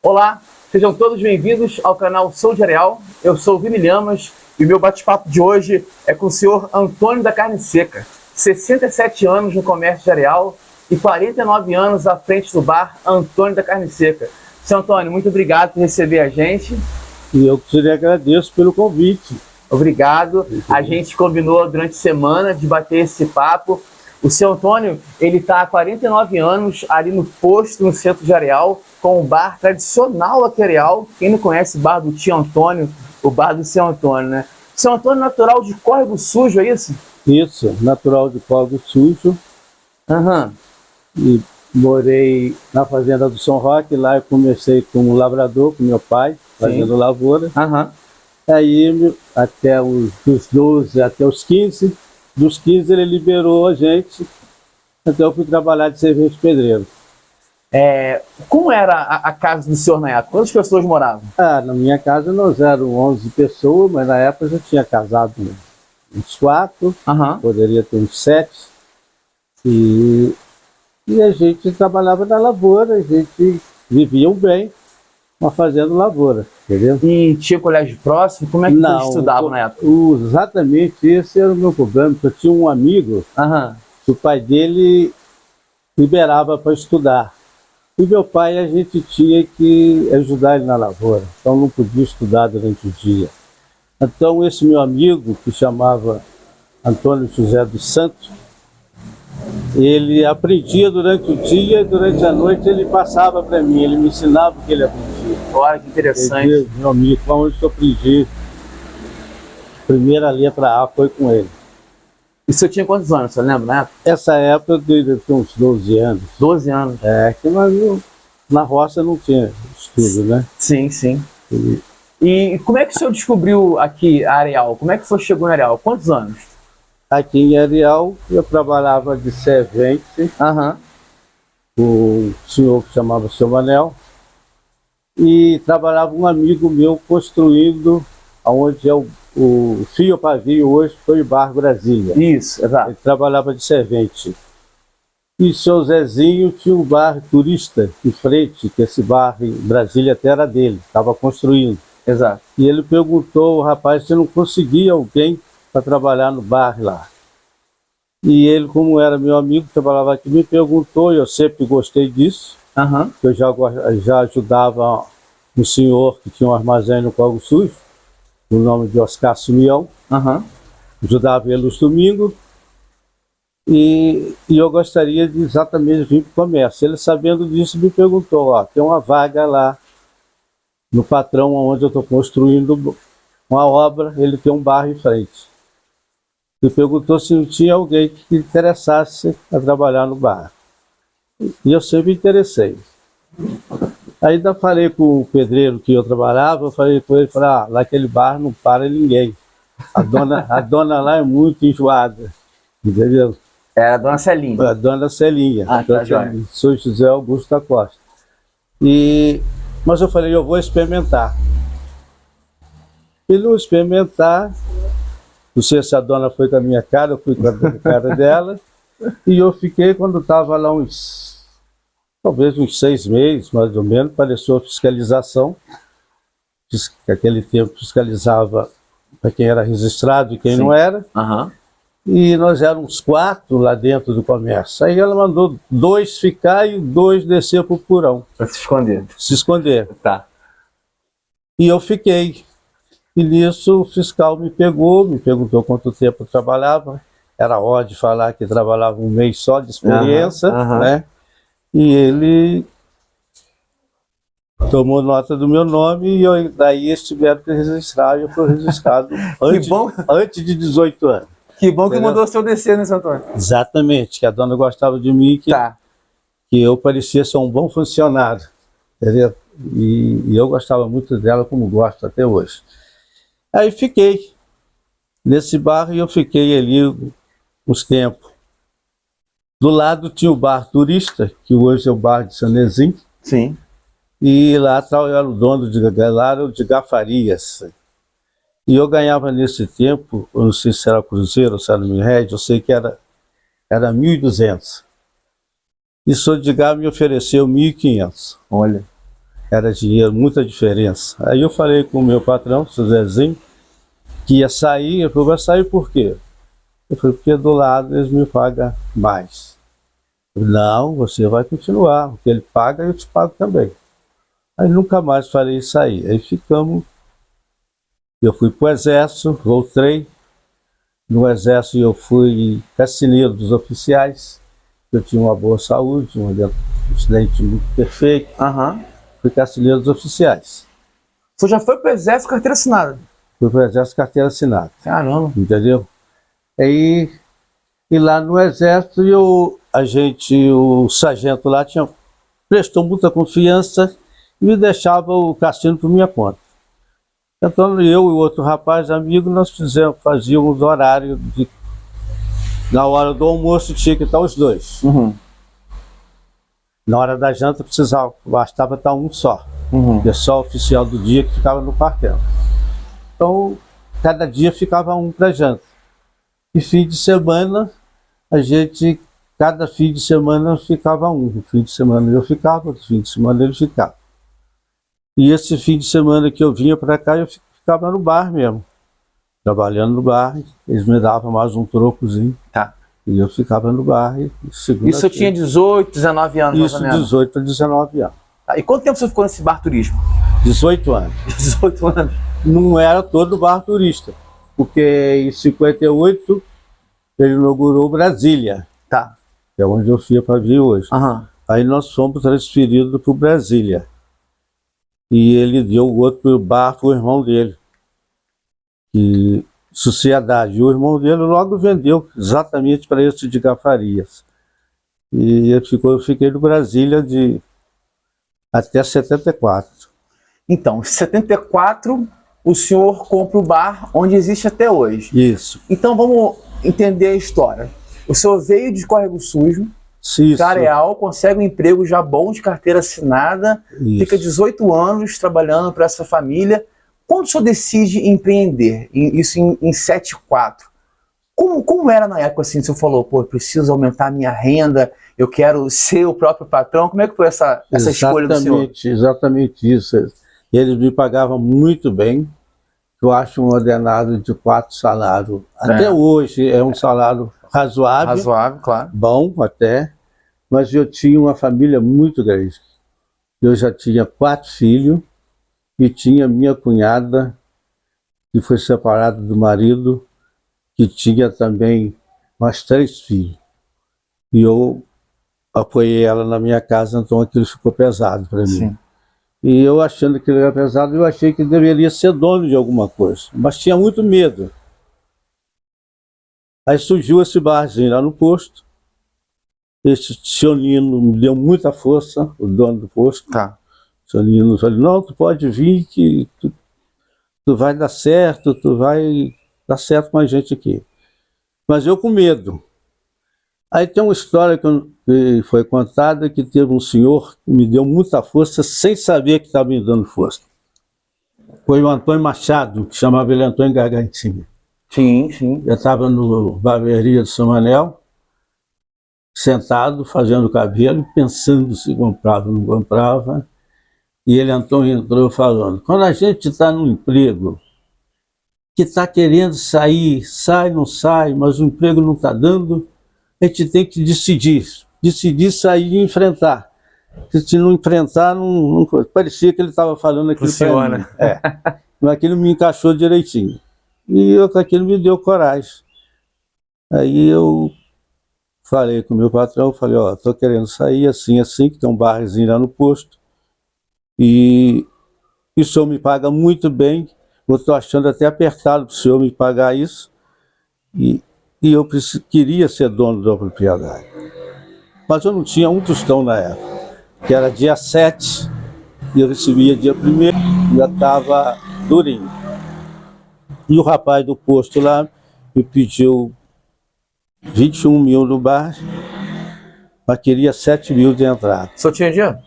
Olá, sejam todos bem-vindos ao canal Sou de Areal. Eu sou o Vini Lhamas e o meu bate-papo de hoje é com o senhor Antônio da Carne Seca. 67 anos no comércio de Areal e 49 anos à frente do bar Antônio da Carne Seca. Seu Antônio, muito obrigado por receber a gente. E eu que te agradeço pelo convite. Obrigado. A gente combinou durante a semana de bater esse papo. O seu Antônio, ele está há 49 anos ali no posto, no centro de Areal, com um bar tradicional aqui em Areal. Quem não conhece o bar do tio Antônio, o bar do seu Antônio, né? Seu Antônio é natural de Córrego Sujo, é isso? Isso, natural de Córrego Sujo. E morei na fazenda do São Roque. Lá eu comecei como lavrador com meu pai, fazendo lavoura. Aí até dos 12 até os 15, dos 15 ele liberou a gente, até eu fui trabalhar de servente pedreiro. Como era a casa do senhor na época? Quantas pessoas moravam? Na minha casa nós éramos 11 pessoas, mas na época eu já tinha casado uns 4, poderia ter uns 7. E a gente trabalhava na lavoura, a gente vivia bem, mas fazendo lavoura, entendeu? E tinha colégio próximo? Como é que você estudava na época? Exatamente esse era o meu problema, porque eu tinha um amigo que o pai dele liberava para estudar. E meu pai, a gente tinha que ajudar ele na lavoura, então não podia estudar durante o dia. Então esse meu amigo, que chamava Antônio José dos Santos, ele aprendia durante o dia e durante a noite ele passava para mim, ele me ensinava o que ele aprendia. Olha que interessante. Meu amigo, onde eu aprendi a primeira letra A foi com ele. E você tinha quantos anos, você lembra, né? Essa época eu devia ter uns 12 anos. 12 anos? Que na roça não tinha estudo, né? Sim, sim. E como é que o senhor descobriu aqui a Areal? Como é que o senhor chegou em Areal? Quantos anos? Aqui em Areal eu trabalhava de servente com um senhor que chamava Seu Manel, e trabalhava um amigo meu construindo onde é o Fio Pavio hoje, foi o Bar Brasília. Isso, exato. Ele trabalhava de servente. E seu Zezinho tinha um bar turista em frente, que esse bar em Brasília até era dele, estava construindo. Exato. E ele perguntou ao rapaz se não conseguia alguém para trabalhar no bar lá. E ele, como era meu amigo, trabalhava aqui, me perguntou, e eu sempre gostei disso. Eu já ajudava um senhor que tinha um armazém no Córrego Sujo, o nome de Oscar Sumião. Ajudava ele nos domingos. E eu gostaria de exatamente vir para o comércio. Ele, sabendo disso, me perguntou, tem uma vaga lá no patrão onde eu estou construindo uma obra, ele tem um bar em frente. Me perguntou se não tinha alguém que interessasse a trabalhar no bar. E eu sempre me interessei. Ainda falei com o pedreiro que eu trabalhava, eu falei com ele, naquele bar não para ninguém. A dona lá é muito enjoada, entendeu? Era a dona Celinha. A dona Celinha. Sou José Augusto da Costa. Mas eu falei, eu vou experimentar. E no experimentar, não sei se a dona foi com a minha cara, eu fui com a cara dela, e eu fiquei, quando estava lá talvez uns 6 meses, mais ou menos, apareceu a fiscalização, que naquele tempo fiscalizava para quem era registrado e quem não era. E nós éramos 4 lá dentro do comércio. Aí ela mandou 2 ficar e 2 descer para o porão. Para se esconder. Se esconder. Tá. E eu fiquei. E nisso o fiscal me perguntou quanto tempo eu trabalhava. Era hora de falar que trabalhava um mês só de experiência, né? E ele tomou nota do meu nome e daí eles tiveram que registrar, e eu fui registrado antes de 18 anos. Que bom que mandou o seu descer, né, seu Antônio? Exatamente, que a dona gostava de mim, que eu parecia ser um bom funcionário, entendeu? E eu gostava muito dela, como gosto até hoje. Aí fiquei nesse bar e eu fiquei ali uns tempos. Do lado tinha o bar turista, que hoje é o bar de Sanezinho. Sim. E lá eu era o dono de Gafarias. E eu ganhava nesse tempo, eu não sei se era cruzeiro ou se era mil réis, eu sei que era 1.200. E o senhor de Gá me ofereceu 1.500. Olha. Era dinheiro, muita diferença. Aí eu falei com o meu patrão, seu Zezinho, que ia sair. Ele falou, vai sair por quê? Eu falei, porque do lado eles me pagam mais. Eu falei, não, você vai continuar, o que ele paga eu te pago também. Aí nunca mais falei isso aí. Aí ficamos, eu fui para o exército, voltei. No exército eu fui cassineiro dos oficiais. Eu tinha uma boa saúde, um acidente muito perfeito. Fui cassineiro dos oficiais. Você já foi para o exército carteira assinada? Fui para o exército carteira assinada. Caramba. Entendeu? Aí, e lá no exército o sargento lá prestou muita confiança e me deixava o cassino por minha conta. Então eu e o outro rapaz amigo, nós fazíamos horário na hora do almoço tinha que estar os dois. Na hora da janta bastava estar um só. Que só o oficial do dia que ficava no quartel. Então, cada dia ficava um para janta. E fim de semana, cada fim de semana ficava um. No fim de semana eu ficava, no fim de semana ele ficava. E esse fim de semana que eu vinha para cá, eu ficava no bar mesmo. Trabalhando no bar, eles me davam mais um trocozinho. Tá. E eu ficava no bar. Isso eu tinha 18, 19 anos, mais ou menos? Isso, 18 a 19 anos. Tá. E quanto tempo você ficou nesse bar turístico? 18 anos. 18 anos. Não era todo bar turista, porque em 58 ele inaugurou Brasília. Tá. Que é onde eu fui para vir hoje. Aí nós fomos transferidos para Brasília. E ele deu o outro bar para o irmão dele. E Sociedade. E o irmão dele logo vendeu exatamente para esse de Gafarias. E eu fiquei no Brasília até 74. Então, em 74, o senhor compra o bar onde existe até hoje. Isso. Então vamos entender a história. O senhor veio de Córrego Sujo, Careal, consegue um emprego já bom de carteira assinada, fica 18 anos trabalhando para essa família. Quando o senhor decide empreender, isso em 74, como era na época assim? O senhor falou, pô, eu preciso aumentar a minha renda, eu quero ser o próprio patrão. Como é que foi essa escolha do senhor? Exatamente isso. Eles me pagavam muito bem. Eu acho um ordenado de 4 salários. Até hoje é um salário razoável. Razoável, claro. Bom até. Mas eu tinha uma família muito grande. Eu já tinha 4 filhos e tinha minha cunhada, que foi separada do marido, que tinha também mais 3 filhos. E eu apoiei ela na minha casa, então aquilo ficou pesado para mim. Sim. E eu achando que ele era pesado, eu achei que deveria ser dono de alguma coisa, mas tinha muito medo. Aí surgiu esse barzinho lá no posto, esse seu Nino me deu muita força, o dono do posto. Tá. O seu Nino falou, não, tu pode vir que tu vai dar certo, tu vai dar certo com a gente aqui. Mas eu com medo. Aí tem uma história que foi contada que teve um senhor que me deu muita força sem saber que estava me dando força. Foi o Antônio Machado, que chamava ele Antônio Gargantinha. Sim, sim. Eu estava no barbearia de São Manel, sentado, fazendo cabelo, pensando se comprava ou não comprava. E ele, Antônio, entrou falando, quando a gente está num emprego que está querendo sair, sai, não sai, mas o emprego não está dando, a gente tem que decidir sair e enfrentar. Se não enfrentar, não parecia que ele estava falando aquilo para mim. Mas aquilo me encaixou direitinho. E aquilo me deu coragem. Aí eu falei com o meu patrão, falei, ó, estou querendo sair assim, que tem um barzinho lá no posto. E o senhor me paga muito bem, eu estou achando até apertado para o senhor me pagar isso. E eu queria ser dono da propriedade. Mas eu não tinha um tostão na época, que era dia 7, e eu recebia dia 1º, já estava durinho. E o rapaz do posto lá me pediu 21 mil no bar, mas queria 7 mil de entrada. O senhor tinha dinheiro?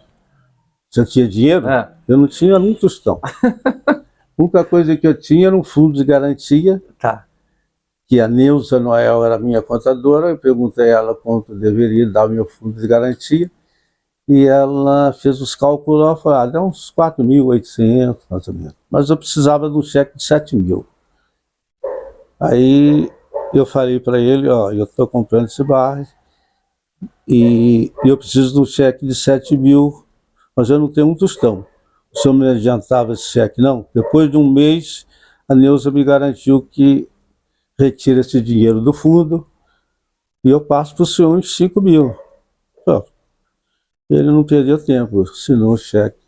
Se eu tinha dinheiro? Eu não tinha um tostão. A única coisa que eu tinha era um fundo de garantia. Tá. Que a Neuza Noel era minha contadora, eu perguntei a ela quanto deveria dar o meu fundo de garantia, E ela fez os cálculos, ela falou, ah, dá uns 4.800, mais ou menos. Mas eu precisava de um cheque de 7.000. Aí eu falei para ele, ó, eu estou comprando esse bar e eu preciso de um cheque de 7.000, mas eu não tenho um tostão. O senhor me adiantava esse cheque? Não. Depois de um mês, a Neuza me garantiu que retira esse dinheiro do fundo e eu passo para o senhor uns 5.000. Ele não perdeu tempo, assinou o cheque,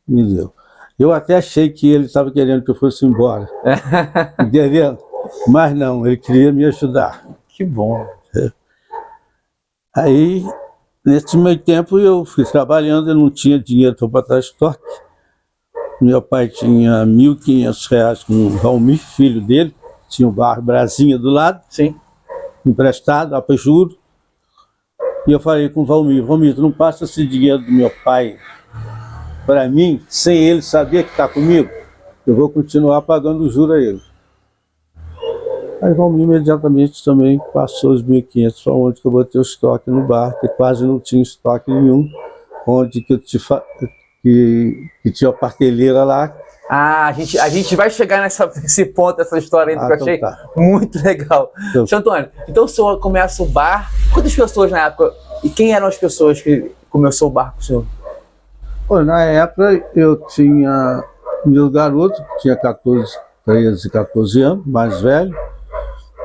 me deu. Eu até achei que ele estava querendo que eu fosse embora, entendendo? Mas não, ele queria me ajudar. Que bom. Aí, nesse meio tempo, eu fui trabalhando, eu não tinha dinheiro para botar estoque. Meu pai tinha R$ 1.500 com o Valmir, filho dele, tinha um bar Brasinha do lado, sim, emprestado, a juros. E eu falei com o Valmir, tu não passa esse dinheiro do meu pai para mim, sem ele saber que está comigo? Eu vou continuar pagando o juro a ele. Aí o Valmir imediatamente também passou os 1.500 para onde que eu botei o estoque no bar, que quase não tinha estoque nenhum, onde que eu tinha a parteleira lá. Ah, a gente vai chegar nesse ponto, essa história ainda, que eu achei muito legal. Seu Antônio, então o senhor começa o bar, quantas pessoas na época, e quem eram as pessoas que começou o bar com o senhor? Pô, na época eu tinha meu garoto, que tinha 13, 14 anos, mais velho,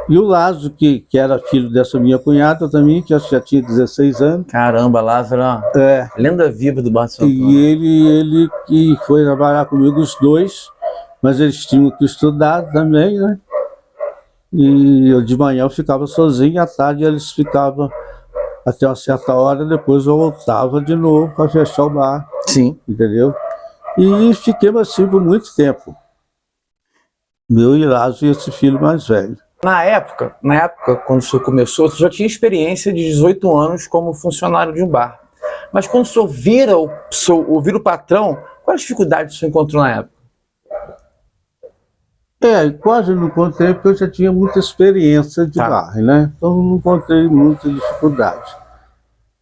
e o Lázaro, que era filho dessa minha cunhada também, que já tinha 16 anos. Caramba, Lázaro, lenda viva do Bar de São Antônio. E ele que foi trabalhar comigo, os dois, mas eles tinham que estudar também, né? E eu de manhã eu ficava sozinho, à tarde eles ficavam até uma certa hora, depois eu voltava de novo para fechar o bar. Sim. Entendeu? E fiquemos assim por muito tempo. Meu e Lázaro e esse filho mais velho. Na época, quando o senhor começou, você já tinha experiência de 18 anos como funcionário de um bar. Mas quando o senhor vira o patrão, quais dificuldades o senhor encontrou na época? Quase não encontrei, porque eu já tinha muita experiência de bar, né? Então não encontrei muita dificuldade.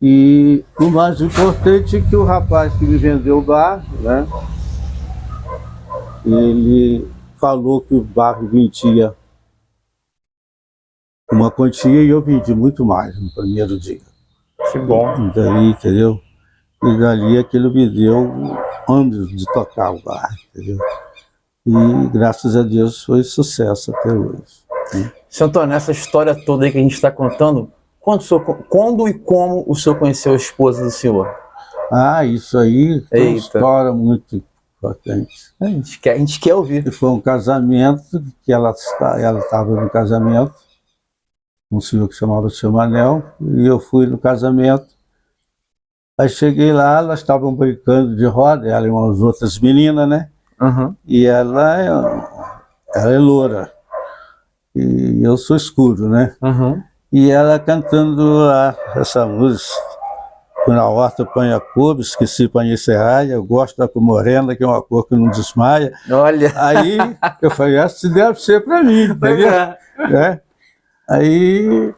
E o mais importante é que o rapaz que me vendeu o bar, né? Ele falou que o bar vendia uma quantia e eu vendi muito mais no primeiro dia. Que bom. E dali, entendeu? E dali aquilo me deu anos de tocar o bar, entendeu? E graças a Deus foi sucesso até hoje. Seu Antônio, nessa história toda aí que a gente está contando, quando e como o senhor conheceu a esposa do senhor? Isso aí foi uma história muito importante. A gente quer ouvir. E foi um casamento, que ela estava no casamento, um senhor que chamava Seu Manel, e eu fui no casamento. Aí cheguei lá, elas estavam brincando de roda, ela e umas outras meninas, né? Uhum. E ela é loura, e eu sou escuro, né? Uhum. E ela cantando lá essa música, na horta panha couve, esqueci panha serraia, eu gosto da cor morena, que é uma cor que não desmaia. Olha! Aí eu falei, essa deve ser para mim, entendeu? Aí,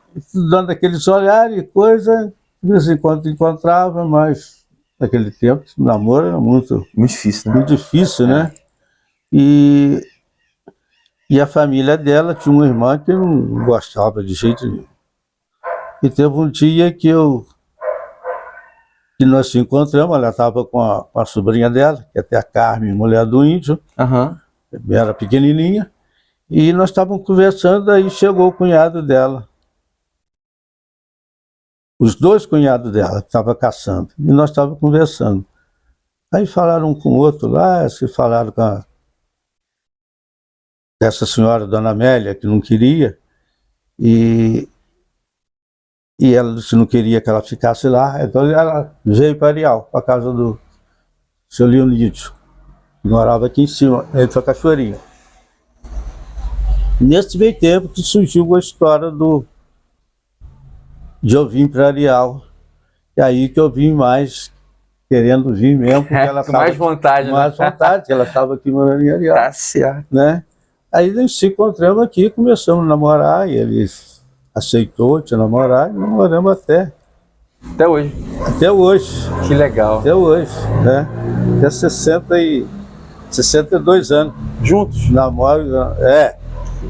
dando aqueles olhares e coisa, de vez em quando encontrava, mas naquele tempo o namoro era muito difícil, né? Muito difícil, né? E a família dela tinha uma irmã que não gostava de jeito nenhum. E teve um dia que nós se encontramos, ela estava com a sobrinha dela, que é até a Carmen, mulher do índio, era pequenininha, e nós estávamos conversando, aí chegou o cunhado dela. Os dois cunhados dela que estavam caçando, e nós estávamos conversando. Aí falaram um com o outro lá, se falaram com essa senhora, Dona Amélia, que não queria, e ela disse que não queria que ela ficasse lá, então ela veio para Areal, para a casa do seu Leonídio, que morava aqui em cima, ele foi Cachoeirinha. Nesse meio tempo que surgiu a história de eu vir para Areal, e aí que eu vim mais querendo vir mesmo, porque ela estava mais vontade, mais vontade, ela estava aqui morando em Areal. Tá certo. Né? Aí nós se encontramos aqui, começamos a namorar, e ele aceitou te namorar, e namoramos até Até hoje. Até hoje. Que legal. Até hoje, né? Até 62 anos. Juntos? Namoro,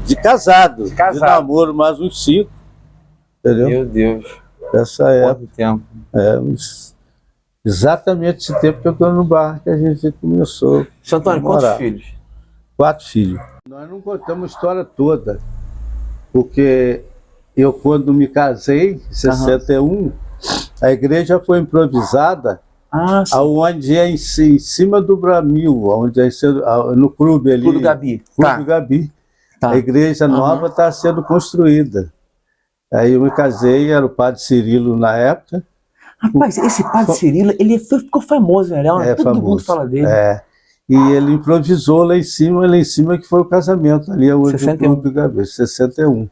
de casado. De casado. De namoro, mais uns 5. Entendeu? Meu Deus. Essa época. Quanto tempo. Exatamente esse tempo que eu estou no bar que a gente começou. Seu Antônio, quantos filhos? 4 filhos. Nós não contamos a história toda, porque eu, quando me casei, em 61, a igreja foi improvisada, onde é em cima do Bramil, onde é no clube ali. Clube Gabi. Clube Gabi. A igreja nova está sendo construída. Aí eu me casei, era o padre Cirilo na época. Rapaz, esse padre Cirilo, ele ficou famoso, né? Todo mundo fala dele. E ele improvisou lá em cima que foi o casamento ali, onde 61. O Clube Gabi, 61,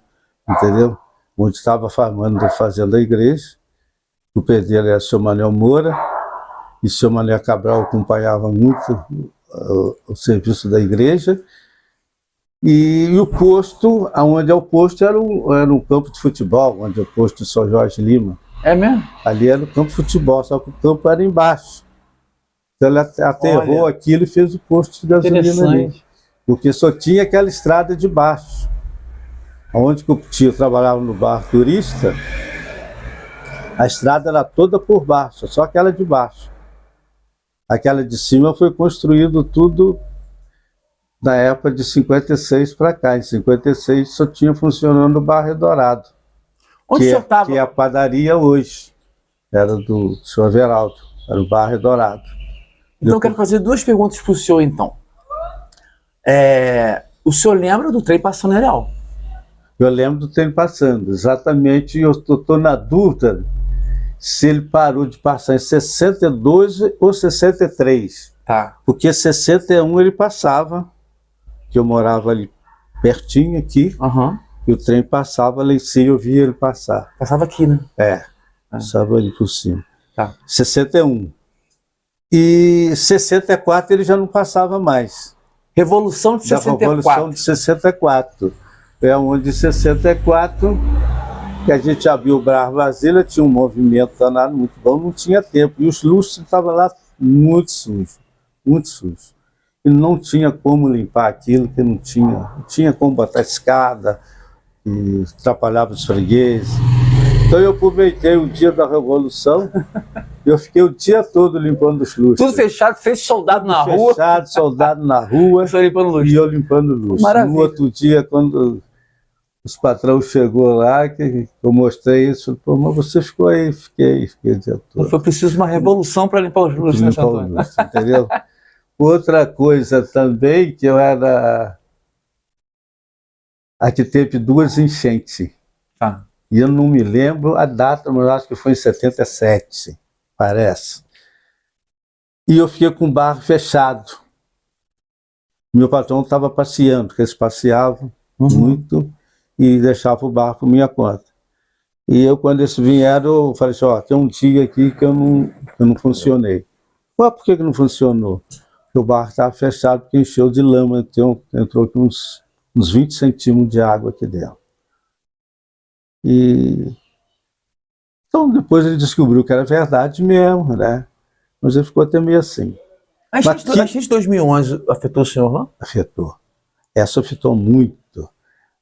entendeu? Onde estava fazendo a igreja. O pedreiro era o seu Manuel Moura, e o seu Manuel Cabral acompanhava muito o serviço da igreja. E o posto, onde é o posto, era um campo de futebol, onde é o posto de São Jorge Lima. É mesmo? Ali era o campo de futebol, só que o campo era embaixo. Então ele aterrou aquilo e fez o posto de gasolina ali. Porque só tinha aquela estrada de baixo. Onde que o tio trabalhava no bar turista, a estrada era toda por baixo, só aquela de baixo. Aquela de cima foi construído tudo na época de 56 para cá. Em 56 só tinha funcionando o bar Eldorado, que é a padaria hoje. Era do senhor Everaldo, era o bar Eldorado. Então eu quero fazer 2 perguntas para o senhor, então. O senhor lembra do trem passando em Areal? Eu lembro do trem passando, exatamente. Eu estou na dúvida se ele parou de passar em 62 ou 63. Porque 61 ele passava, que eu morava ali pertinho aqui, e o trem passava lá em cima, eu via ele passar. Passava aqui, né? Passava ali por cima. 61. E 64 ele já não passava mais. Revolução de 64. Revolução de 64. É onde em 64 que a gente abriu o Bar Brasília, tinha um movimento danado muito bom, não tinha tempo. E os lustres estavam lá muito sujos, muito sujos. E não tinha como limpar aquilo, que não tinha como botar escada, e atrapalhava os fregueses. Então eu aproveitei o dia da Revolução, eu fiquei o dia todo limpando os lustres. Tudo fechado, fez soldado na rua. Fechado, soldado na rua, e eu limpando lustres. Maravilha. No outro dia, quando os patrões chegou lá, que eu mostrei isso, falei, pô, mas você ficou aí, fiquei o dia todo. Não foi preciso uma revolução para limpar os lustres, né, Santo Antônio? Entendeu? Outra coisa também, que eu era... Aqui teve 2 enchentes. E eu não me lembro a data, mas eu acho que foi em 77, parece. E eu fiquei com o bar fechado. Meu patrão estava passeando, porque eles passeavam muito e deixavam o bar por minha conta. E eu, quando eles vieram, eu falei assim, ó, tem um dia aqui que eu não funcionei. Ué, por que não funcionou? Porque o bar estava fechado, porque encheu de lama, então entrou aqui uns 20 centímetros de água aqui dentro. Então depois ele descobriu que era verdade mesmo, né? Mas ele ficou até meio assim. A enchente de 2011 afetou o senhor lá? Afetou. Essa afetou muito.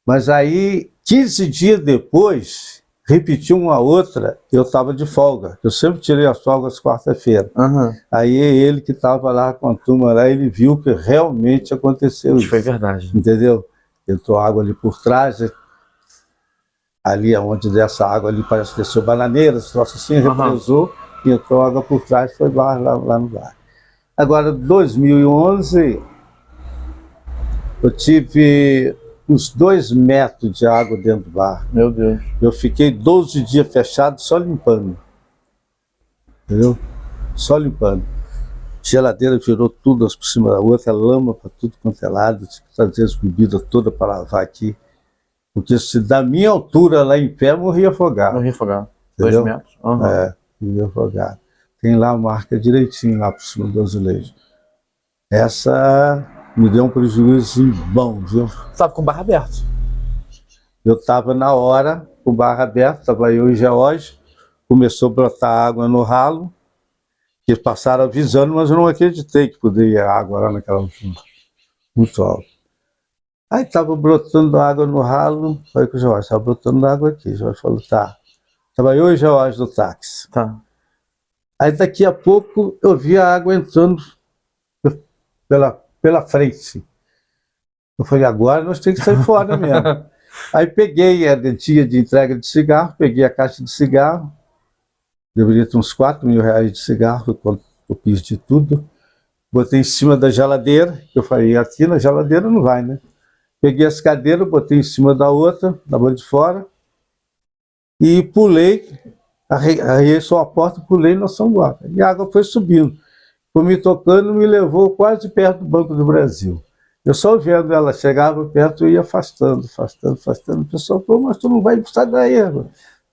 Mas aí, 15 dias depois, repetiu uma outra, eu estava de folga. Eu sempre tirei as folgas quarta-feira. Aí ele que estava lá com a turma lá, ele viu que realmente aconteceu isso. Foi verdade. Entendeu? Entrou água ali por trás, ali onde dessa água ali parece que desceu bananeiras, troço assim, represou, e entrou água por trás e foi lá no bar. Agora, 2011, eu tive uns 2 metros de água dentro do bar. Meu Deus. Eu fiquei 12 dias fechado, só limpando. Entendeu? Só limpando. Geladeira virou tudo por cima da outra, lama para tudo quanto é lado, trazer as bebidas todas para lavar aqui. Porque se da minha altura lá em pé, morria afogado. Morria afogado. Entendeu? 2 metros. Morria afogado. Tem lá a marca direitinho lá por cima do azulejo. Essa me deu um prejuízo bom, viu? Você estava com o bar aberto? Eu estava na hora, com o bar aberto, estava eu e George. começou a brotar água no ralo, que passaram avisando, mas eu não acreditei que poderia água lá naquela altura, muito alto. Aí estava brotando água no ralo, falei com o Jorge, estava brotando água aqui. O Jorge falou, tá. Estava eu e o Jorge do táxi. Tá. Aí daqui a pouco eu vi a água entrando pela frente. Eu falei, agora nós temos que sair fora mesmo. Aí peguei, era dia de entrega de cigarro, peguei a caixa de cigarro, deveria ter uns 4 mil reais de cigarro, quando eu fiz de tudo. Botei em cima da geladeira, eu falei, aqui na geladeira não vai, né? Peguei as cadeiras, botei em cima da outra, da mão de fora, e pulei, arrei só a porta, pulei na São Guarda. E a água foi subindo. Foi me tocando, me levou quase perto do Banco do Brasil. Eu só vendo ela, chegava perto, eu ia afastando. O pessoal falou, mas tu não vai sair daí.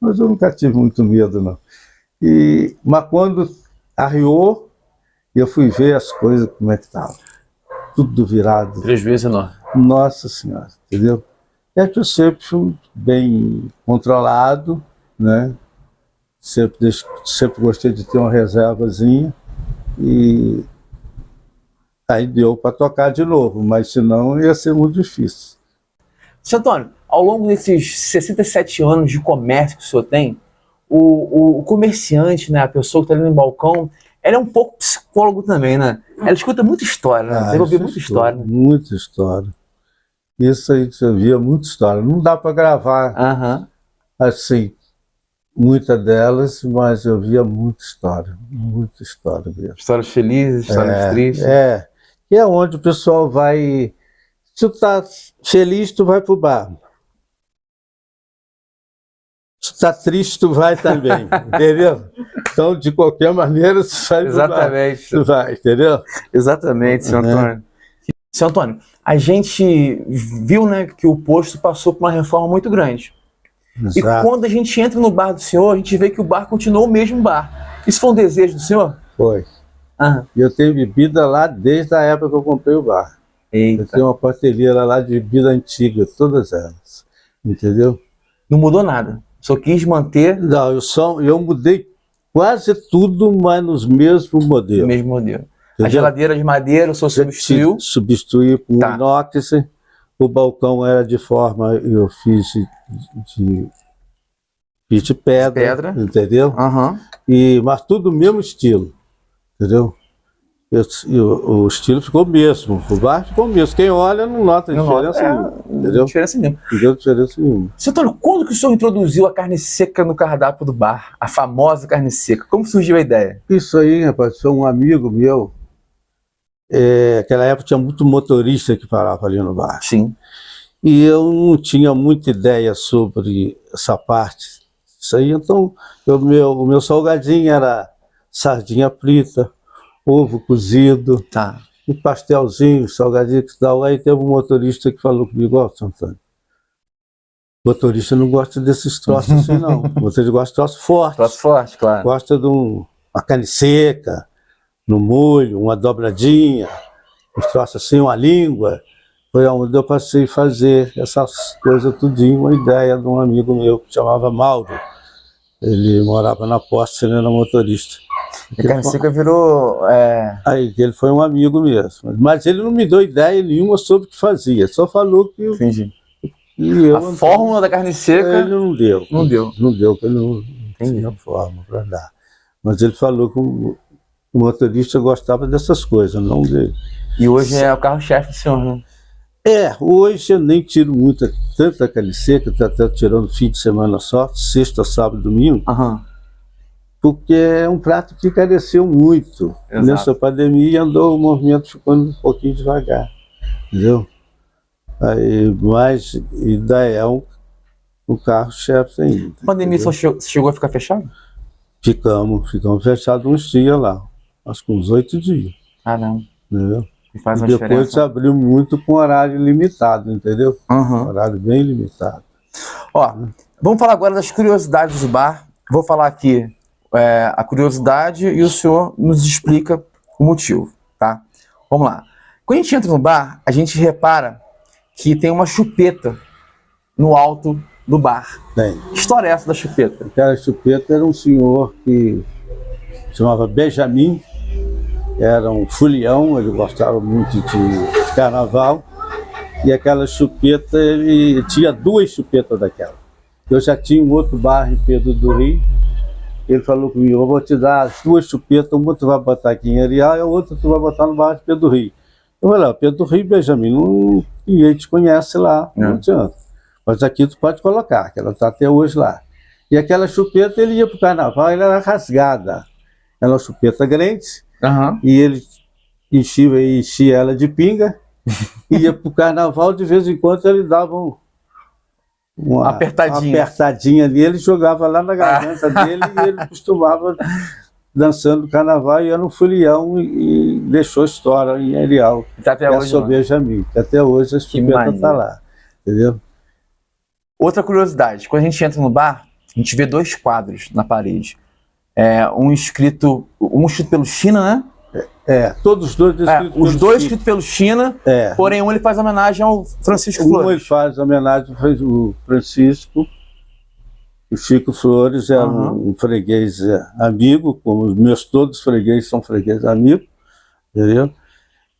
Mas eu nunca tive muito medo, não. Mas quando arriou, eu fui ver as coisas, como é que estava. Tudo virado. Prejuízo enorme. Nossa Senhora, entendeu? É que eu sempre fui bem controlado, né? Sempre gostei de ter uma reservazinha. E aí deu para tocar de novo, mas senão ia ser muito difícil. Seu Antônio, ao longo desses 67 anos de comércio que o senhor tem, o comerciante, né, a pessoa que está ali no balcão, ela é um pouco psicólogo também, né? Ela escuta muita história, né? Deve ouvir muita história. Né? Muita história. Isso aí que você via, muita história. Não dá para gravar, assim, muita delas, mas eu via muita história mesmo. Histórias felizes, histórias tristes. E é onde o pessoal vai. Se tu tá feliz, tu vai pro bar. Se tu tá triste, tu vai também, entendeu? Então, de qualquer maneira, tu vai pro bar. Exatamente. Tu vai, entendeu? Exatamente, seu Antônio. Seu Antônio, a gente viu, né, que o posto passou por uma reforma muito grande. Exato. E quando a gente entra no bar do senhor, a gente vê que o bar continuou o mesmo bar. Isso foi um desejo do senhor? Foi. E eu tenho bebida lá desde a época que eu comprei o bar. Eita. Eu tenho uma prateleira lá de bebida antiga, todas elas. Entendeu? Não mudou nada. Só quis manter. Não, eu mudei quase tudo, mas nos mesmos modelos. Mesmo modelo. Entendeu? A geladeira de madeira o senhor substituiu? Substituí por inox. O balcão era de forma, eu fiz de pedra, entendeu? Mas tudo o mesmo estilo, entendeu? O estilo ficou mesmo, o bar ficou mesmo. Quem olha não nota diferença nenhuma, entendeu? Diferença nenhuma. Não deu diferença nenhuma. Seu Antônio, quando que o senhor introduziu a carne seca no cardápio do bar? A famosa carne seca. Como surgiu a ideia? Isso aí, rapaz, foi um amigo meu. Naquela época tinha muito motorista que parava ali no bar. Sim. E eu não tinha muita ideia sobre essa parte. Isso aí, então, o meu salgadinho era sardinha frita, ovo cozido, um pastelzinho, salgadinho e tal. Aí teve um motorista que falou comigo, ó, Santana, motorista não gosta desses troços assim, não. O motorista gosta de troços fortes. Troços fortes, claro. Gosta de uma carne seca, no molho, uma dobradinha, uns troços assim, uma língua. Foi onde eu passei a fazer essas coisas tudinho, uma ideia de um amigo meu que chamava Mauro. Ele morava na Posse, ele era motorista. E a carne seca virou... Aí, ele foi um amigo mesmo. Mas ele não me deu ideia nenhuma sobre o que fazia, só falou que... Entendi. A fórmula da carne seca... Ele não deu. Não deu. Não deu, porque ele não tinha fórmula para dar. Mas ele falou que o motorista gostava dessas coisas, não dele. E hoje é o carro-chefe do senhor, né? Hoje eu nem tiro tanta carne seca, estou até tirando fim de semana só, sexta, sábado, domingo, porque é um prato que careceu muito. Exato. Nessa pandemia andou o movimento ficando um pouquinho devagar, entendeu? Aí, mas ainda é um carro-chefe ainda. A pandemia só chegou a ficar fechado? Ficamos fechados uns dias lá, acho que uns 8 dias. Caramba. Entendeu? E faz uma depois diferença. Abriu muito com horário limitado, entendeu? Horário bem limitado. Ó, vamos falar agora das curiosidades do bar. Vou falar aqui a curiosidade e o senhor nos explica o motivo, tá? Vamos lá. Quando a gente entra no bar, a gente repara que tem uma chupeta no alto do bar. Tem. Que história é essa da chupeta? Aquela chupeta era um senhor que chamava Benjamin, era um fulião, ele gostava muito de carnaval, e aquela chupeta, ele tinha 2 chupetas daquela. Eu já tinha um outro bar em Pedro do Rio, ele falou comigo, eu vou te dar as 2 chupetas, uma tu vai botar aqui em Areal e a outra tu vai botar no bar de Pedro do Rio. Eu falei, Pedro do Rio, Benjamin, ninguém te conhece lá, não adianta. Mas aqui tu pode colocar, que ela está até hoje lá. E aquela chupeta, ele ia para o carnaval, ela era rasgada. Era uma chupeta grande, e ele enchia ela de pinga, ia para o carnaval, de vez em quando ele dava uma apertadinha ali, ele jogava lá na garganta dele, e ele costumava dançando carnaval, e era um fulião, e deixou história em Areal. Tá até hoje, Benjamin, que até hoje a chupeta está lá, entendeu? Outra curiosidade, quando a gente entra no bar, a gente vê 2 quadros na parede. Um escrito pelo China, né? Todos os dois escritos os dois escritos pelo China, porém um ele faz homenagem ao Francisco Flores. Ele faz homenagem ao Francisco, o Chico Flores era um freguês amigo, como todos os fregueses são fregueses amigos, entendeu?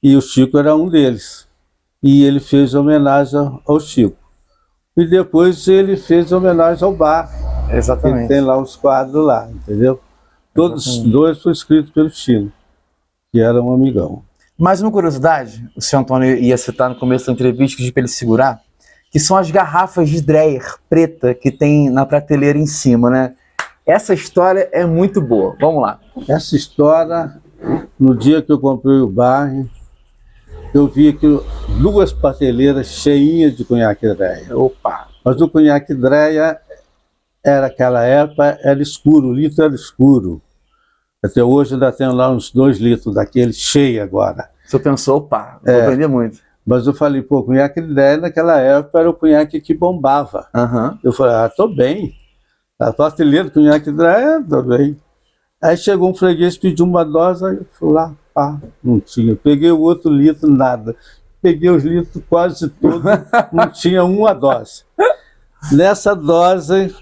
E o Chico era um deles. E ele fez homenagem ao Chico. E depois ele fez homenagem ao bar. Exatamente. Ele tem lá os quadros lá, entendeu? Todos os 2 foram escritos pelo Chino, que era um amigão. Mais uma curiosidade, o senhor Antônio ia citar no começo da entrevista, pedi para ele segurar, que são as garrafas de Dreyer preta que tem na prateleira em cima, né? Essa história é muito boa. Vamos lá. Essa história, no dia que eu comprei o bar, eu vi aqui 2 prateleiras cheinhas de conhaque Dreyer. Opa! Mas o conhaque Dreyer era, aquela época, era escuro, o litro era escuro. Até hoje ainda tem lá uns 2 litros daquele cheio agora. O senhor pensou, opa, vou aprender muito. Mas eu falei, pô, o conhaque Dreyer naquela época era o conhaque que bombava. Eu falei, tô bem. A prateleira do conhaque Dreyer, tô bem. Aí chegou um freguês, pediu uma dose, aí eu fui lá, não tinha. Peguei o outro litro, nada. Peguei os litros quase todos, não tinha uma dose. Nessa dose,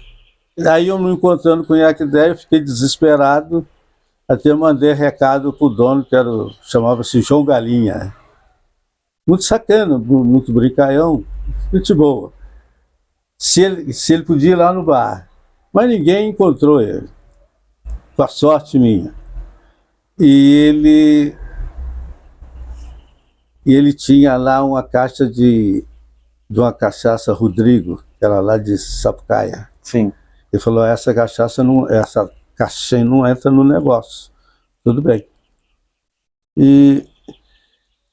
aí eu não encontrando conhaque Dreyer, fiquei desesperado, até mandei recado pro dono, que chamava-se João Galinha. Muito sacana, muito brincalhão, gente boa. Se ele podia ir lá no bar, mas ninguém encontrou ele, com a sorte minha. E ele tinha lá uma caixa de uma cachaça Rodrigo, que era lá de Sapucaia. Sim. Ele falou, essa cachaça essa caixinha não entra no negócio. Tudo bem. E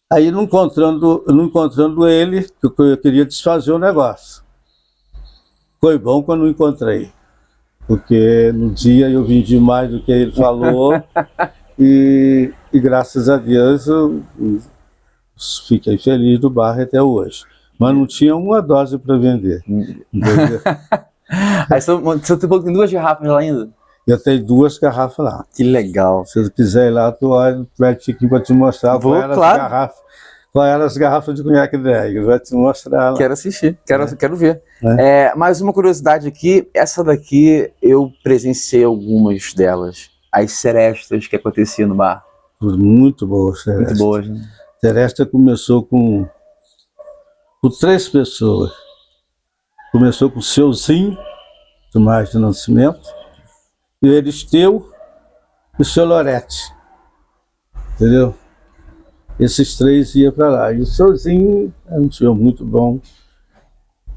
aí, não encontrando ele, eu queria desfazer o negócio. Foi bom quando não encontrei, porque no dia eu vendi mais do que ele falou, e graças a Deus eu fiquei feliz do bar até hoje. Mas não tinha uma dose para vender. Entendeu? Aí você tem 2 garrafas lá ainda? Eu tenho 2 garrafas lá. Que legal. Se você quiser ir lá, tu olha, vai para te mostrar qual eram as garrafas de conhaque Dreyer. Vai te mostrar lá. Quero assistir, quero ver. Mais uma curiosidade aqui, essa daqui eu presenciei algumas delas. As serestas que aconteciam no bar. Muito boas, seresta. Muito boas, né? Seresta começou com 3 pessoas. Começou com o Seuzinho, Tomás de Nascimento, e o Eristeu e o seu Lorete. Entendeu? Esses 3 iam para lá. E o Seuzinho era um senhor muito bom,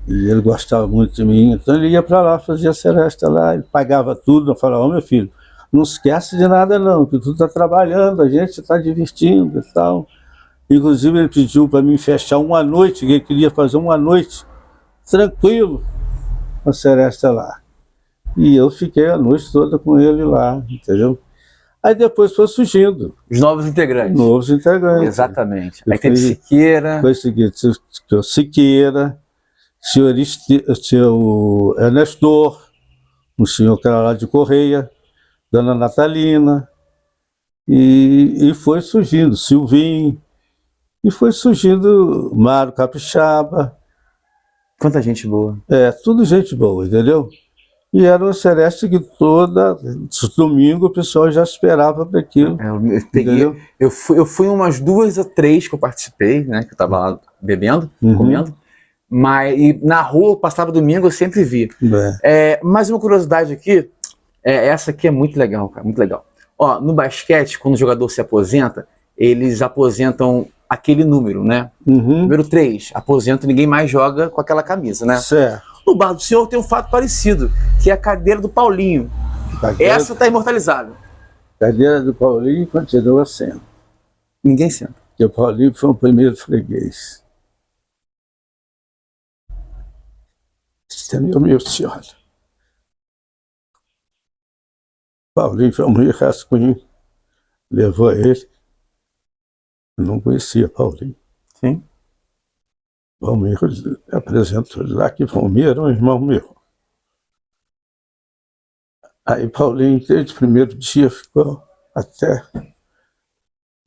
e ele gostava muito de mim, então ele ia para lá, fazia seresta lá, ele pagava tudo. Eu falava, meu filho, não esquece de nada não, que tu está trabalhando, a gente está divertindo e tal. Inclusive ele pediu para mim fechar uma noite, que ele queria fazer uma noite tranquilo, uma seresta lá. E eu fiquei a noite toda com ele lá, entendeu? Aí depois foi surgindo. Os novos integrantes. Novos integrantes. Exatamente. Aí teve Siqueira. Foi o seguinte, o Siqueira, o seu Ernestor, um senhor que era lá de Correia, Dona Natalina, e foi surgindo Silvinho, e foi surgindo Mário Capixaba. Quanta gente boa. Tudo gente boa, entendeu? E era uma sereste que domingo o pessoal já esperava para aquilo. Eu fui umas 2 ou 3 que eu participei, né? Que eu tava lá bebendo, comendo. Mas e na rua, eu passava domingo, eu sempre vi. Mais uma curiosidade aqui, essa aqui é muito legal, cara, muito legal. Ó, no basquete, quando o jogador se aposenta, eles aposentam aquele número, né? Número 3, aposenta, ninguém mais joga com aquela camisa, né? Certo. No bar do senhor tem um fato parecido, que é a cadeira do Paulinho. Essa tá imortalizada. Cadeira do Paulinho continua sendo. Ninguém senta. Porque o Paulinho foi o primeiro freguês. Entendeu, meu senhor? Paulinho foi um rascunho, levou ele. Eu não conhecia Paulinho. Sim. Valmir apresentou lá que Valmir era um irmão meu. Aí Paulinho, desde o primeiro dia, ficou até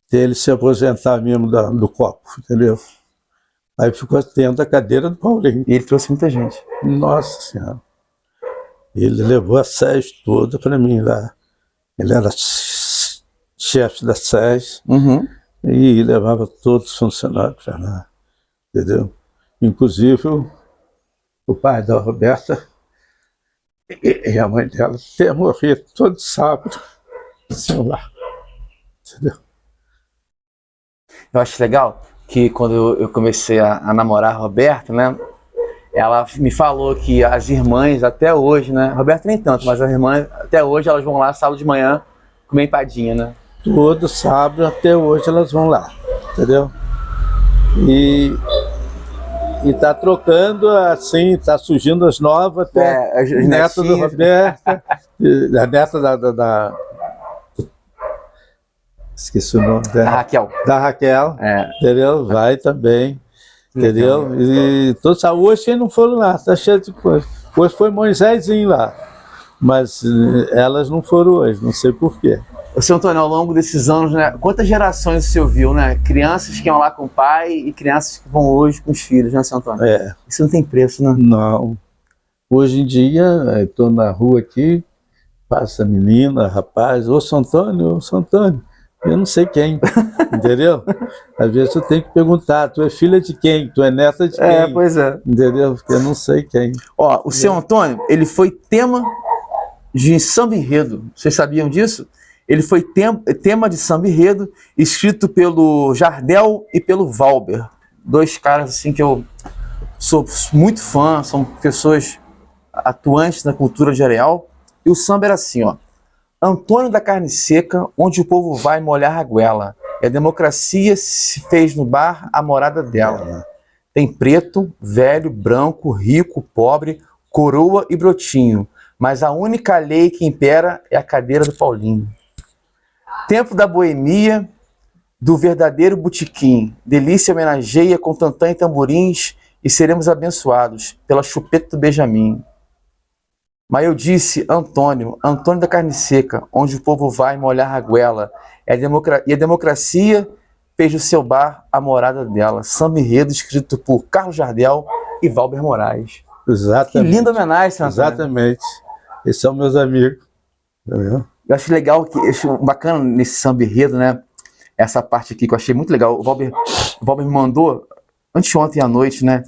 ele se aposentar mesmo do copo, entendeu? Aí ficou tendo a cadeira do Paulinho. E ele trouxe muita gente. Nossa Senhora. Ele levou a SES toda para mim lá. Ele era chefe da SES e levava todos os funcionários para lá, entendeu? Inclusive o pai da Roberta e a mãe dela até morrer todo sábado, assim lá, entendeu? Eu acho legal que quando eu comecei a namorar a Roberta, né? Ela me falou que as irmãs até hoje, né? Roberta nem tanto, mas as irmãs até hoje elas vão lá sábado de manhã comer empadinha, né? Todo sábado até hoje elas vão lá, entendeu? E tá trocando assim, tá surgindo as novas, até as neta do Roberta, a neta da esqueci o nome dela. Da Raquel. Da Raquel, entendeu? Vai também, entendeu? E todos hoje não foram lá, tá cheio de coisa. Hoje foi Moisésinho lá, mas elas não foram hoje, não sei porquê. Ô, seu Antônio, ao longo desses anos, né, quantas gerações o senhor viu, né? Crianças que iam lá com o pai e crianças que vão hoje com os filhos, né, seu Antônio? Isso não tem preço, né? Não. Hoje em dia, estou na rua aqui, passa menina, rapaz, ô São Antônio, eu não sei quem, entendeu? Às vezes eu tenho que perguntar, tu é filha de quem? Tu é neta de quem? Pois é. Entendeu? Porque eu não sei quem. Ó, o seu Antônio, ele foi tema de samba enredo. Vocês sabiam disso? Ele foi tema de samba enredo, escrito pelo Jardel e pelo Valber. 2 caras assim que eu sou muito fã, são pessoas atuantes na cultura de Areal. E o samba era assim, ó. Antônio da carne seca, onde o povo vai molhar a goela. E a democracia se fez no bar a morada dela. Tem preto, velho, branco, rico, pobre, coroa e brotinho. Mas a única lei que impera é a cadeira do Paulinho. Tempo da boemia, do verdadeiro botequim. Delícia homenageia com tantã e tamborins e seremos abençoados pela chupeta do Benjamin. Mas eu disse, Antônio da carne seca, onde o povo vai molhar a goela. E a democracia fez o seu bar a morada dela. Samba enredo escrito por Carlos Jardel e Valber Moraes. Exatamente. Que linda homenagem, seu Antônio. Exatamente. Esses são meus amigos. Entendeu? Eu acho legal, acho bacana nesse samba enredo, né? Essa parte aqui que eu achei muito legal. O Valber me mandou anteontem à noite, né?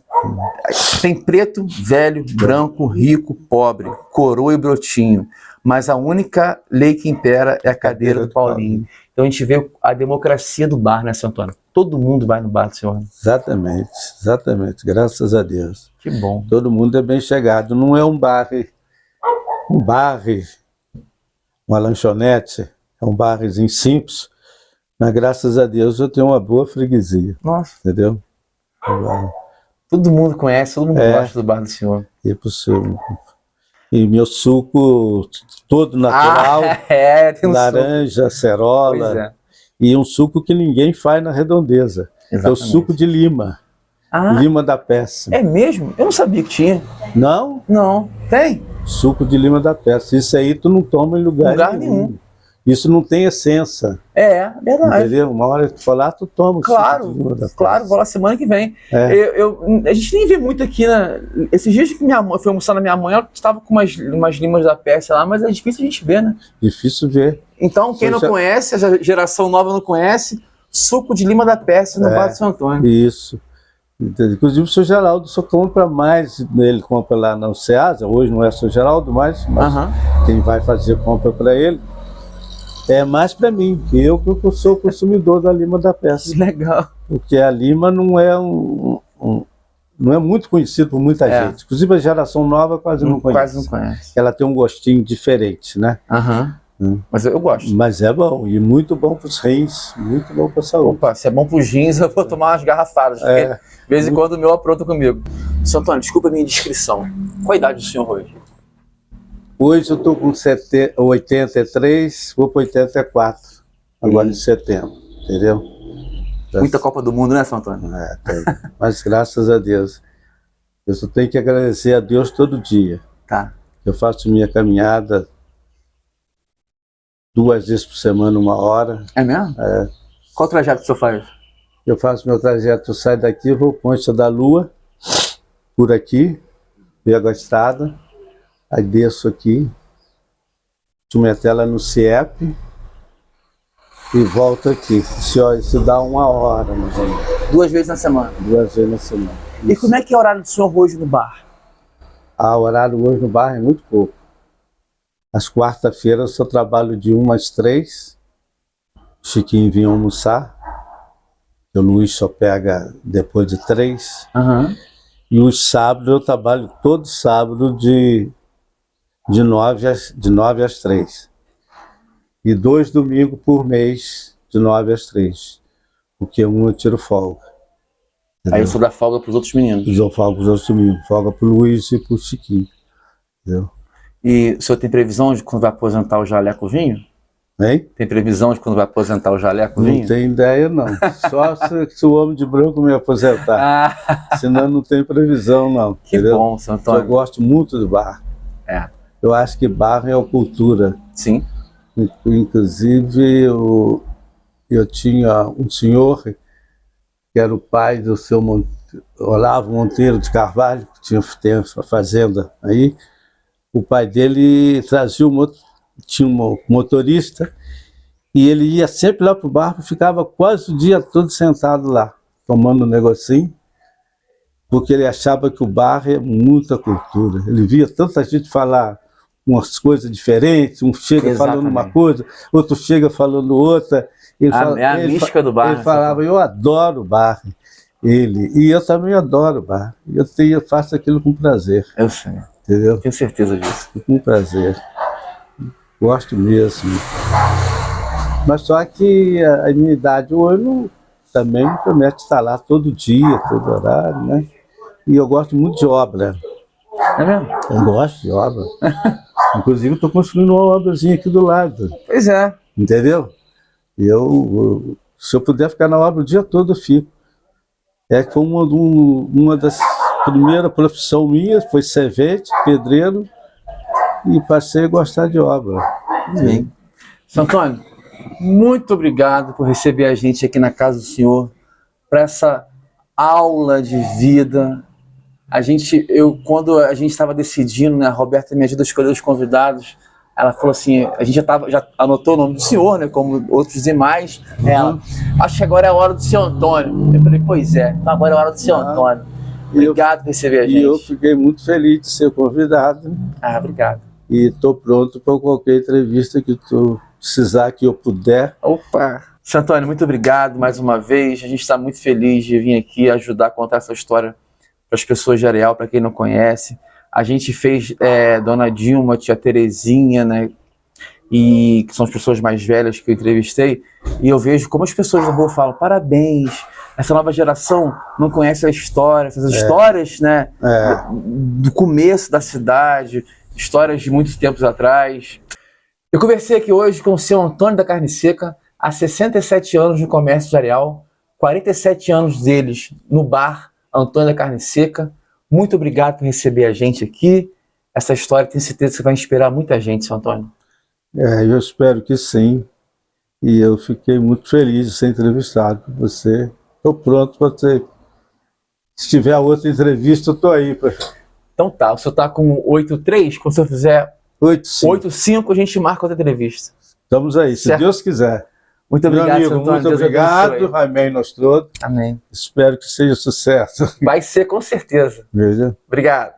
Tem preto, velho, branco, rico, pobre, coroa e brotinho. Mas a única lei que impera é a cadeira do Paulinho. Então a gente vê a democracia do bar, né, seu Antônio? Todo mundo vai no bar do senhor. Exatamente, exatamente. Graças a Deus. Que bom. Todo mundo é bem chegado. Não é um bar, uma lanchonete, é um barzinho simples, mas graças a Deus eu tenho uma boa freguesia. Nossa. Entendeu? Todo mundo conhece, todo mundo gosta do bar do senhor. E meu suco todo natural, tem um laranja, suco. acerola, e um suco que ninguém faz na Redondeza. É o suco de lima, lima da peça. É mesmo? Eu não sabia que tinha. Não? Não. Tem? Suco de lima da peça. Isso aí tu não toma em lugar nenhum. Isso não tem essência. É, verdade. Entendeu? Uma hora que tu for lá, tu toma. Claro, vou lá semana que vem. A gente nem vê muito aqui, né? Esses dias que minha mãe foi almoçar na minha mãe, ela estava com umas limas da Pérsia lá, mas é difícil a gente ver, né? Difícil ver. Então, quem não conhece, a geração nova não conhece, suco de lima da Pérsia no Bar de São Antônio. Isso. Inclusive o seu Geraldo só compra mais, ele compra lá na Ceasa, hoje não é o seu Geraldo mais, mas quem vai fazer compra para ele. É mais para mim, que eu sou consumidor da lima da Pérsia. Legal. Porque a lima não é não é muito conhecido por muita gente. Inclusive a geração nova quase não conhece. Quase não conhece. Ela tem um gostinho diferente, né? Mas eu gosto. Mas é bom, e muito bom para os rins, muito bom para a saúde. Opa, se é bom para os rins, eu vou tomar umas garrafadas, porque de vez em quando o meu apronta comigo. Seu Antônio, desculpa a minha indiscrição. Qual a idade do senhor hoje? Hoje eu estou com 83, vou para 84, agora em setembro, entendeu? Muita Copa do Mundo, né, Seu Antônio? Tem. Mas graças a Deus. Eu só tenho que agradecer a Deus todo dia. Tá. Eu faço minha caminhada 2 vezes por semana, 1 hora. É mesmo? Qual trajeto que o senhor faz? Eu faço meu trajeto, eu saio daqui, vou para Ponte da Lua, por aqui, pego a estrada, aí desço aqui, sumo minha tela no CIEP e volto aqui. Isso dá 1 hora, mais ou menos. 2 vezes na semana? 2 vezes na semana. E como é que é o horário do senhor hoje no bar? O horário hoje no bar é muito pouco. Às quarta-feiras eu só trabalho de 1 às 3. O Chiquinho vinha almoçar. O Luiz só pega depois de 3. E os sábados eu trabalho todo sábado de 9 às 3. E 2 domingos por mês, de 9 às 3. Porque eu tiro folga. Entendeu? Aí eu sou da folga para os outros meninos. Eu folga para os outros domingos. Folga para o Luiz e para o Chiquinho. Entendeu? E o senhor tem previsão de quando vai aposentar o Jaleco Vinho? Hein? Tem previsão de quando vai aposentar o Jaleco Vinho? Não tenho ideia, não. Só se o homem de branco me aposentar. Senão não tem previsão, não. Que entendeu? bom, Seu Antônio. Eu gosto muito do bar. Eu acho que bar é uma cultura. Sim. Inclusive, eu tinha um senhor que era o pai do seu Olavo Monteiro de Carvalho, que tem uma fazenda aí. O pai dele trazia tinha um motorista e ele ia sempre lá pro bar, ficava quase o dia todo sentado lá, tomando um negocinho, porque ele achava que o bar é muita cultura. Ele via tanta gente falar umas coisas diferentes, um chega falando uma coisa, outro chega falando outra. A mística do bar. Ele falava, eu adoro o bar. E eu também adoro o bar. Eu faço aquilo com prazer. Eu sei. Entendeu? Tenho certeza disso. Com prazer. Gosto mesmo. Mas só que a minha idade hoje também me promete estar lá todo dia, todo horário, né? E eu gosto muito de obra. É mesmo? Eu gosto de obra. Inclusive, estou construindo uma obrazinha aqui do lado. Pois é. Entendeu? Se eu puder ficar na obra o dia todo, eu fico. Foi uma das primeiras profissões minhas, foi servente, pedreiro, e passei a gostar de obra. Sim. Seu Antônio, muito obrigado por receber a gente aqui na casa do senhor, para essa aula de vida. Quando a gente estava decidindo, né, a Roberta me ajuda a escolher os convidados, ela falou assim, a gente já anotou o nome do senhor, né, como outros demais. Ela, acho que agora é a hora do seu Antônio. Eu falei, pois é, então agora é a hora do seu Antônio. Obrigado por receber a gente. E eu fiquei muito feliz de ser convidado. Obrigado. E estou pronto para qualquer entrevista que tu precisar, que eu puder. Opa! Seu Antônio, muito obrigado mais uma vez. A gente está muito feliz de vir aqui ajudar a contar essa história para as pessoas de Areal, para quem não conhece. A gente fez Dona Dilma, Tia Terezinha, né? E que são as pessoas mais velhas que eu entrevistei. E eu vejo como as pessoas da rua falam, parabéns, essa nova geração não conhece a história, essas histórias, né? Do começo da cidade, histórias de muitos tempos atrás. Eu conversei aqui hoje com o seu Antônio da Carne Seca, há 67 anos no comércio de Areal, 47 anos deles no bar Antônio da Carne Seca. Muito obrigado por receber a gente aqui. Essa história, tenho certeza que vai inspirar muita gente, seu Antônio. Eu espero que sim. E eu fiquei muito feliz de ser entrevistado por você. Estou pronto para você. Se tiver outra entrevista, eu estou aí. Então tá, o senhor tá com 8.3, quando o senhor fizer 8.5, a gente marca outra entrevista. Estamos aí, se Deus quiser. Muito obrigado, meu amigo, Antônio. muito obrigado. Amém, nós todos. Amém. Espero que seja sucesso. Vai ser, com certeza. Veja. Obrigado.